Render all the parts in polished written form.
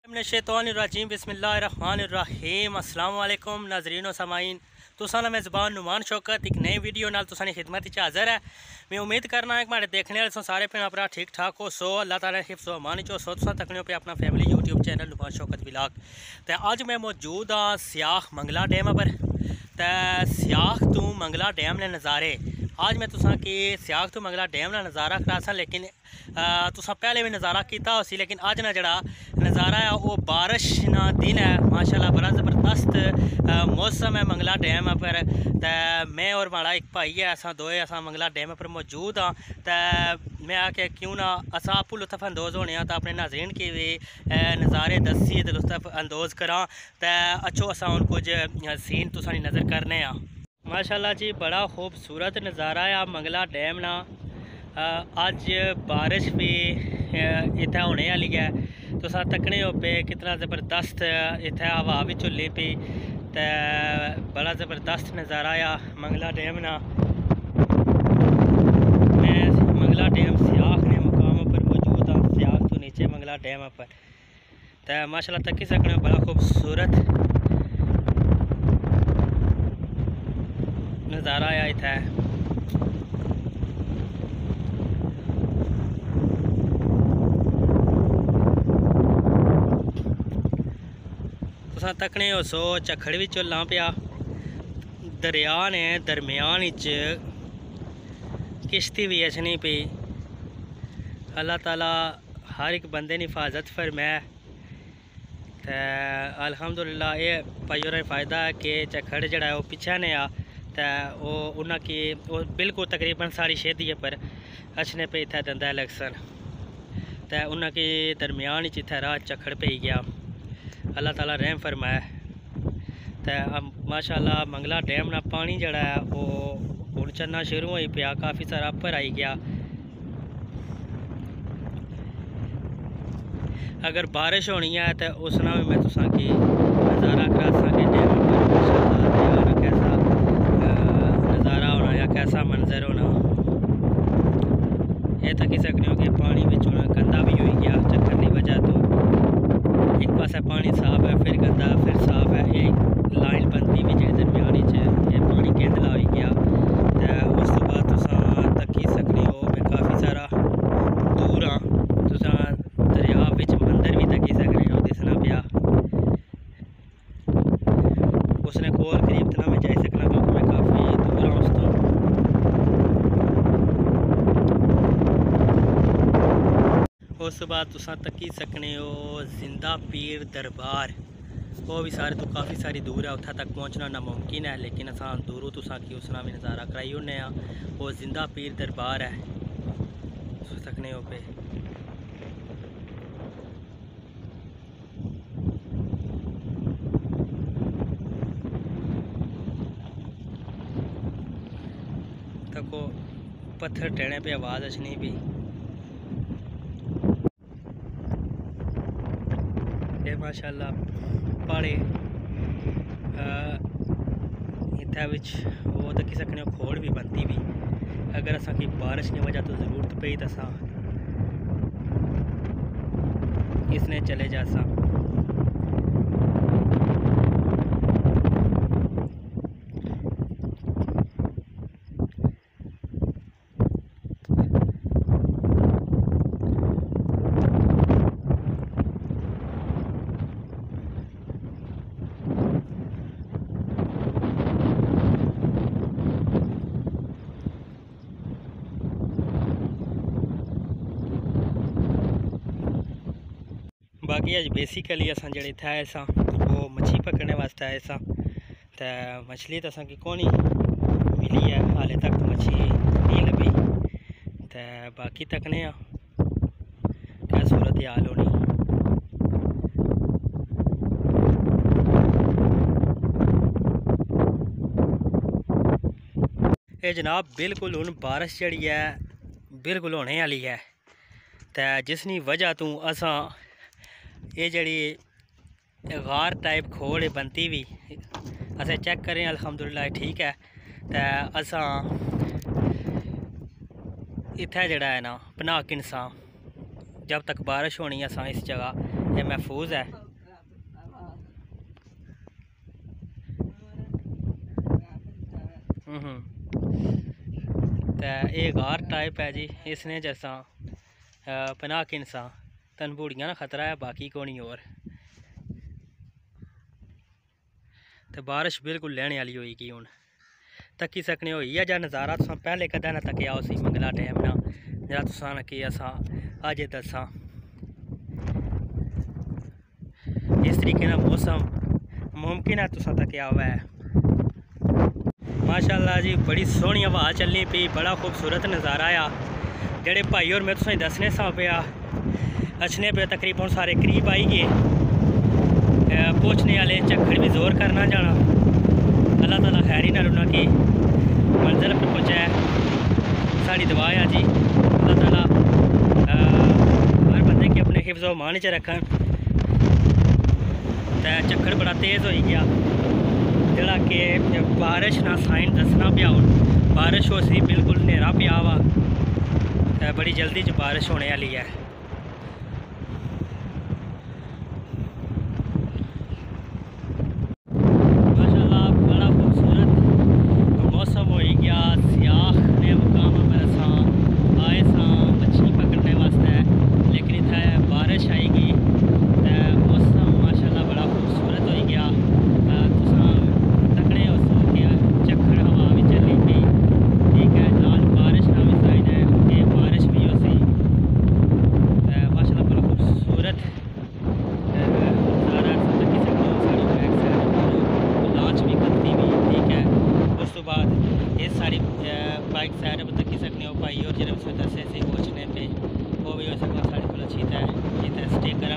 शैतानिर्रजीम बिस्मिल्लाहिर्रहमानिर्रहीम अस्सलाम वालेकुम नाज़रीन व समाईन। तुसां मैं ज़बान नुमान शौकत एक नई वीडियो नाल तुसां दी खिदमत च हाज़र है। मैं उम्मीद करना है कि मेरे देखने वाले सो सारे भैन भरा ठीक ठाक हो सो अल्लाह ताला हिफ्ज़ व अमान चो सो तुसां तकने पे अपना family YouTube channel Numan Shaukat vlog. तो अज मैं मौजूद हाँ सियाख मंगला डैम पर। तो सियाख तू मंगला डैम ने नज़ारे आज मैं तुसां की सियाख तू मंगला डैम का नज़ारा करासा, लेकिन तुसां पहले भी नज़ारा किया उसी, लेकिन अज ना जड़ा नज़ारा है वो बारिश ना दिन है। माशाल्लाह बड़ा ज़बरदस्त मौसम है मंगला डैम पर। तो मैं और माड़ा एक भाई है, असा दोए असा मंगला डैम पर मौजूद हाँ। तो मैं आके क्यों ना असा आपू लुत्फ़ अंदोज़ होने तो अपने नाज़रीन की भी नज़ारे दसी तो लुत्फ़ अंदोज़ करा। तो अच्छो असा हूँ कुछ सीन तुसां नज़र करने माशाल्लाह जी। बड़ा खूबसूरत नज़ारा है मंगला डैम ना। अज बारिश भी इत्थे होने वाली है। तुस तकने हो पे कितना ज़बरदस्त इत्थे हवा भी चुली पी। तो बड़ा ज़बरदस्त नज़ारा आ मंगला डैम ना। मैं मंगला डैम सियाख ने मुकाम पर मौजूद हाँ, सियाख तो नीचे मंगला डैम पर। तो माशाल्लाह तकी सकने बड़ा खूबसूरत नज़ारा आया इत्थे। तुसां तकने हो सो झक्खड़ भी चलना पिया, दरिया ने दरम्यान किश्ती भी अछनी पी। अल्लाह ताला हर एक बंदे की हिफाजत फरमाए। तो अल्हम्दुलिल्लाह ये भाई और फ़ायदा है कि झक्खड़ जड़ा है वो पिछा ने आ। तो उन्हें की बिल्कुल तकरीबन सारी शेदी पर अछने पे इतना दंदा लगसन। तो उन्हें की दरम्यान इतना राह झक्खड़ पे गया। अल्लाह ताला रहम फरमाए। तो माशाल्लाह मंगला डैम ना पानी जड़ा है वो हुण चलना शुरू हो पिया, काफ़ी सारा अपर आई गया। अगर बारिश होनी है तो उसना भी मैं तुसां की नज़ारा करासा कि डैम पर माशाल्लाह कैसा नज़ारा होना या कैसा मंजर होना। ये तक सकते हो कि पानी बिच गंदा भी हो गया चक्कर की वजह तो। एक पास पानी साफ है फिर गंदा फिर साफ है, ये लाइन बनती भी जी दरम्यान ये पानी गेंदला हो गया। तो उस तो बाद तुसां तकी सकने हो मैं काफ़ी सारा दूर हाँ, तुसां दरिया बिच मंदिर भी तकी सकने हो दिसना पिया। उसने कोल करीब इतना मैं जाई सकना क्योंकि मैं काफ़ी दूर हाँ उस तो। उस बाद तुसां तकी सकने हो जिंदा पीर दरबार, वो भी सारे तो काफ़ी सारी दूर है, उत्थे तक पहुँचना नामुमकिन है, लेकिन असा दूरों तुसां की उसना भी नज़ारा कराई होने। वो जिंदा पीर दरबार है सकने हो पे। तको पत्थर टेने पे आवाज़ अचनी भी। ये माशाल्लाह पहाड़े इत्थे विच वो तकी सकने हो खोड़ भी बनती भी। अगर असा की बारिश की वजह तो ज़रूरत पई तो असा इसने चले जासा। बाकी अज बेसिकली अस जड़े इतना आए सा वो मछली पकड़ने वास्ते आए सा। तो मछली तो असा की कौन मिली है, हाले तक तो मछली नहीं लभी। तो बाकी तकने क्या सूरत हाल होनी। ये जनाब बिल्कुल हूँ बारिश जड़ी है बिल्कुल होने वाली है। तो जिसनी वजह तो असा ये जड़ी गार टाइप खोड़ बनती भी असें चेक करें अल्हम्दुलिल्लाह ठीक है। तो असा इत्थे जड़ा है ना पनाकिन सा, जब तक बारिश होनी असा इस जगह ये महफूज है। तो ये गार टाइप है जी, इसने जैसा पनाह किनसा तनबूड़ियाँ ना खतरा है, बाकी को नहीं। और तो बारिश बिल्कुल लैने वाली होगी हूँ, तकी सकने हुई है। जा नज़ारा तुम पहले कदा ना तकिया उसी मंगला टाइम ना, जरा तुसा कि असा अज दसा इस तरीके ना मौसम मुमकिन है तुसा तकिया हुआ है। माशाअल्लाह जी बड़ी सोहनी हवा चलनी पी, बड़ा खूबसूरत नज़ारा आ। जेड़े भाई और मैं तुसें दसने सा पिया अच्छने पे तकरीबन सारे करीब आई गए, पहुँचने वाले झक्खड़ भी जोर करना जाना। अल्लाह ताला खैर ही ना रुना की मंजिल पर पहुँचाए, साड़ी दुआ है जी। अल्लाह ताला हर बंदे की अपने हिफ्ज़ व मान च रखन। तो झक्खड़ बड़ा तेज़ हो गया, जड़ा कि बारिश ना साइन दसना पिया हूँ, बारिश हो सी बिल्कुल नेरा पिया वा, बड़ी जल्दी च बारिश होने वाली है। माशाअल्लाह बड़ा खूबसूरत मौसम हो गया। सियाह ने मुकाम पर असा आए सा मछली पकड़ने वास्ते, लेकिन इतना बारिश आएगी तो मौसम माशाअल्लाह बड़ा खूबसूरत हो गया। तुसा तकड़े हो सो कि झक्खड़ हवा भी चली पी, ठीक है, नाल बारिश ना भी साइन है कि बारिश भी हो सी। माशाअल्लाह बड़ा खूबसूरत सारा तकी सकते हो। साड़ी बैक साइड लांच भी करती भी, ठीक है। उस तो बाद ये सारी बाइक साइड पर तकी सकते हो भाई और जन्म से दसे से पहुँचने पे वो भी हो सकता साड़ी को अच्छी तरह स्टे कर।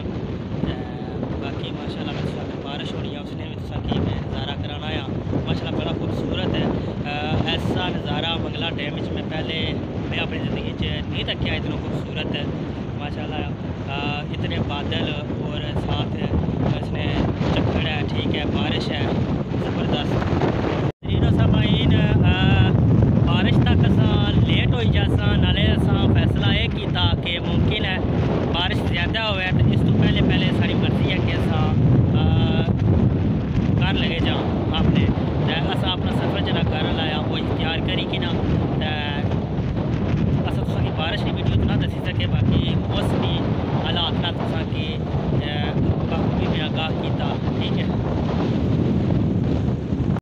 बाकी माशाअल्लाह मैं बारिश हो रही है उसने भी तुसा की मैं नज़ारा कराना आया। माशाअल्लाह बड़ा खूबसूरत है। ऐसा नज़ारा मंगला डैम में पहले मैं अपनी ज़िंदगी नहीं तकिया, इतना खूबसूरत है माशाअल्लाह। इतने बादल और साथ इसने झक्खड़ है, ठीक है, बारिश है ज़बरदस्त। समाइन बारिश तक असा लेट हो जासा, नाले असा फैसला ये किया कि मुमकिन है बारिश ज़्यादा हो तो इस तो पहले साड़ी